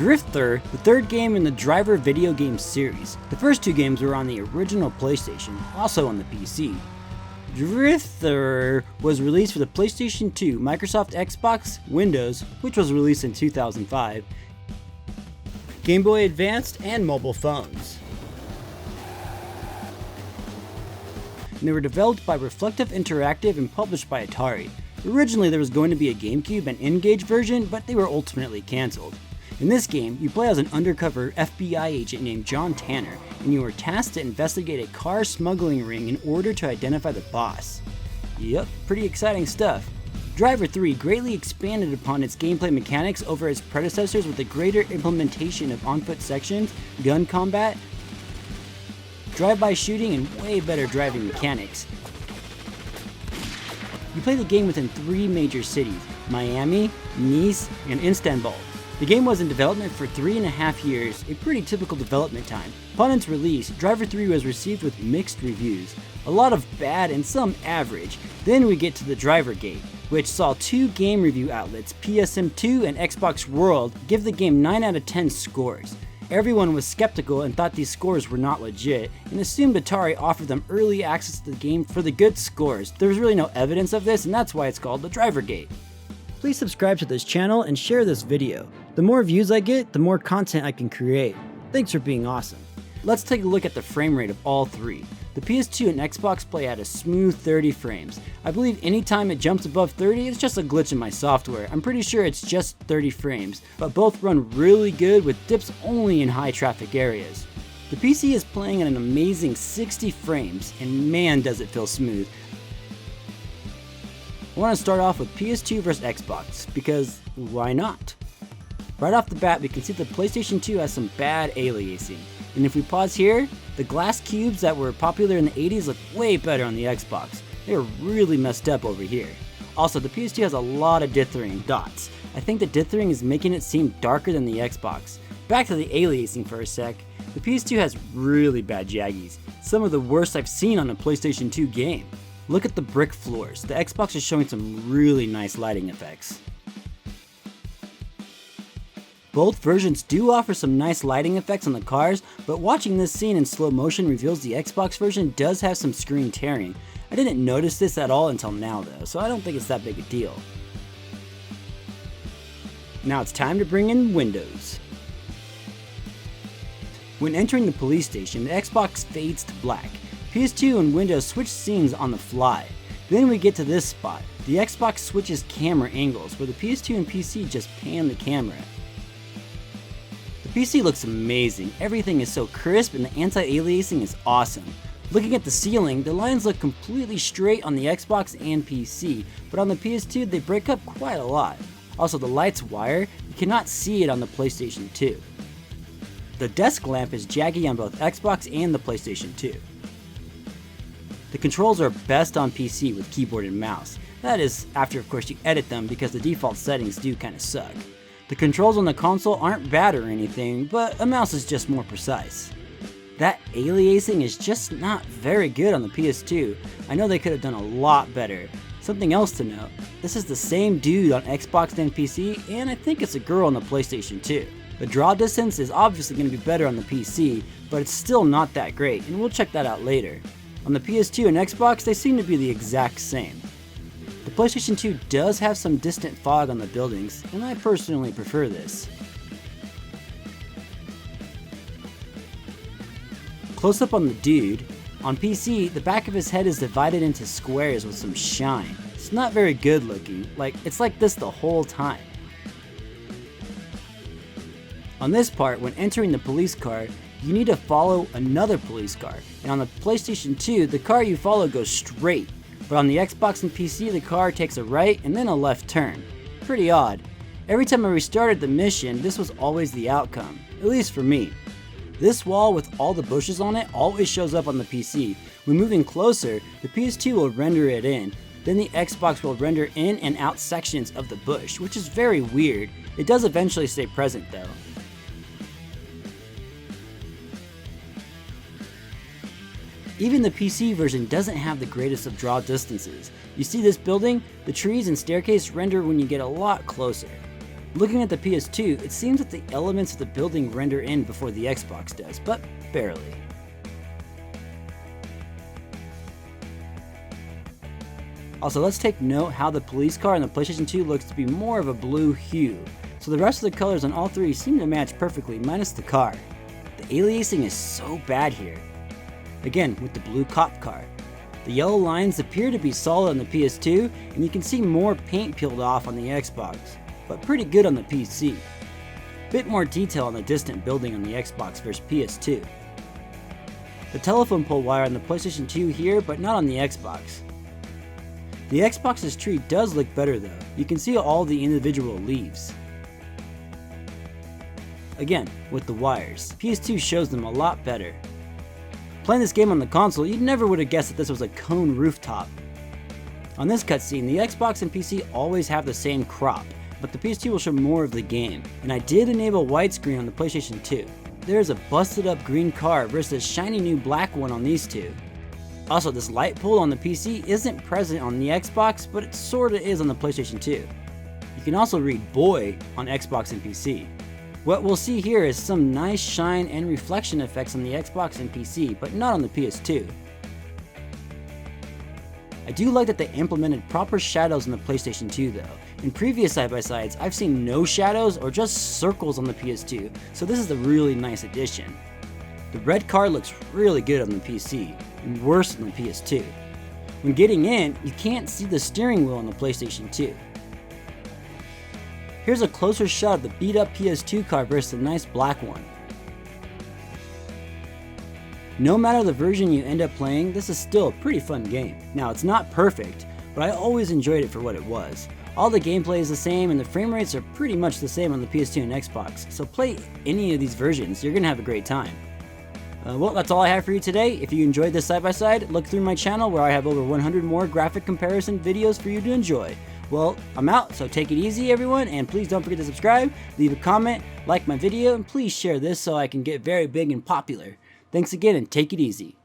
Driv3r, the third game in the Driver video game series. The first two games were on the original PlayStation, also on the PC. Driv3r was released for the PlayStation 2, Microsoft Xbox, Windows, which was released in 2005, Game Boy Advanced, and mobile phones. And they were developed by Reflective Interactive and published by Atari. Originally there was going to be a GameCube and N-Gage version, but they were ultimately cancelled. In this game, you play as an undercover FBI agent named John Tanner, and you are tasked to investigate a car smuggling ring in order to identify the boss. Yep, pretty exciting stuff. Driv3r greatly expanded upon its gameplay mechanics over its predecessors with a greater implementation of on-foot sections, gun combat, drive-by shooting, and way better driving mechanics. You play the game within 3 major cities: Miami, Nice, and Istanbul. The game was in development for 3.5 years, a pretty typical development time. Upon its release, Driv3r was received with mixed reviews, a lot of bad and some average. Then we get to the Drivergate, which saw 2 game review outlets, PSM2 and Xbox World, give the game 9 out of 10 scores. Everyone was skeptical and thought these scores were not legit, and assumed Atari offered them early access to the game for the good scores. There was really no evidence of this, and that's why it's called the Drivergate. Please subscribe to this channel and share this video. The more views I get, the more content I can create. Thanks for being awesome. Let's take a look at the frame rate of all 3. The PS2 and Xbox play at a smooth 30 frames. I believe anytime it jumps above 30, it's just a glitch in my software. I'm pretty sure it's just 30 frames, but both run really good with dips only in high traffic areas. The PC is playing at an amazing 60 frames, and man does it feel smooth. I want to start off with PS2 versus Xbox, because why not? Right off the bat, we can see the PlayStation 2 has some bad aliasing, and if we pause here, the glass cubes that were popular in the 80s look way better on the Xbox. They are really messed up over here. Also, the PS2 has a lot of dithering dots. I think the dithering is making it seem darker than the Xbox. Back to the aliasing for a sec. The PS2 has really bad jaggies, some of the worst I've seen on a PlayStation 2 game. Look at the brick floors. The Xbox is showing some really nice lighting effects. Both versions do offer some nice lighting effects on the cars, but watching this scene in slow motion reveals the Xbox version does have some screen tearing. I didn't notice this at all until now though, so I don't think it's that big a deal. Now it's time to bring in Windows. When entering the police station, the Xbox fades to black. PS2 and Windows switch scenes on the fly. Then we get to this spot. The Xbox switches camera angles, where the PS2 and PC just pan the camera. The PC looks amazing. Everything is so crisp and the anti-aliasing is awesome. Looking at the ceiling, the lines look completely straight on the Xbox and PC, but on the PS2 they break up quite a lot. Also, the light's wire, you cannot see it on the PlayStation 2. The desk lamp is jaggy on both Xbox and the PlayStation 2. The controls are best on PC with keyboard and mouse. That is, after of course you edit them, because the default settings do kinda suck. The controls on the console aren't bad or anything, but a mouse is just more precise. That aliasing is just not very good on the PS2. I know they could have done a lot better. Something else to note, this is the same dude on Xbox and PC, and I think it's a girl on the PlayStation 2. The draw distance is obviously going to be better on the PC, but it's still not that great, and we'll check that out later. On the PS2 and Xbox, they seem to be the exact same. The PlayStation 2 does have some distant fog on the buildings, and I personally prefer this. Close up on the dude. On PC, the back of his head is divided into squares with some shine. It's not very good looking, it's like this the whole time. On this part, when entering the police car, you need to follow another police car, and on the PlayStation 2, the car you follow goes straight, but on the Xbox and PC, the car takes a right and then a left turn. Pretty odd. Every time I restarted the mission, this was always the outcome, at least for me. This wall with all the bushes on it always shows up on the PC. When moving closer, the PS2 will render it in, then the Xbox will render in and out sections of the bush, which is very weird. It does eventually stay present though. Even the PC version doesn't have the greatest of draw distances. You see this building? The trees and staircase render when you get a lot closer. Looking at the PS2, it seems that the elements of the building render in before the Xbox does, but barely. Also, let's take note how the police car on the PlayStation 2 looks to be more of a blue hue, so the rest of the colors on all three seem to match perfectly, minus the car. The aliasing is so bad here. Again, with the blue cop car. The yellow lines appear to be solid on the PS2, and you can see more paint peeled off on the Xbox, but pretty good on the PC. Bit more detail on the distant building on the Xbox versus PS2. The telephone pole wire on the PlayStation 2 here, but not on the Xbox. The Xbox's tree does look better though, you can see all the individual leaves. Again, with the wires, PS2 shows them a lot better. Playing this game on the console, you never would have guessed that this was a cone rooftop. On this cutscene, the Xbox and PC always have the same crop, but the PS2 will show more of the game, and I did enable widescreen on the PlayStation 2. There is a busted up green car versus a shiny new black one on these two. Also, this light pole on the PC isn't present on the Xbox, but it sorta is on the PlayStation 2. You can also read "boy" on Xbox and PC. What we'll see here is some nice shine and reflection effects on the Xbox and PC, but not on the PS2. I do like that they implemented proper shadows on the PlayStation 2 though. In previous side-by-sides, I've seen no shadows or just circles on the PS2, so this is a really nice addition. The red car looks really good on the PC, and worse on the PS2. When getting in, you can't see the steering wheel on the PlayStation 2. Here's a closer shot of the beat up PS2 car versus the nice black one. No matter the version you end up playing, this is still a pretty fun game. Now, it's not perfect, but I always enjoyed it for what it was. All the gameplay is the same and the frame rates are pretty much the same on the PS2 and Xbox, so play any of these versions, you're gonna have a great time. Well, that's all I have for you today. If you enjoyed this side-by-side, look through my channel where I have over 100 more graphic comparison videos for you to enjoy. Well, I'm out, so take it easy everyone, and please don't forget to subscribe, leave a comment, like my video, and please share this so I can get very big and popular. Thanks again, and take it easy.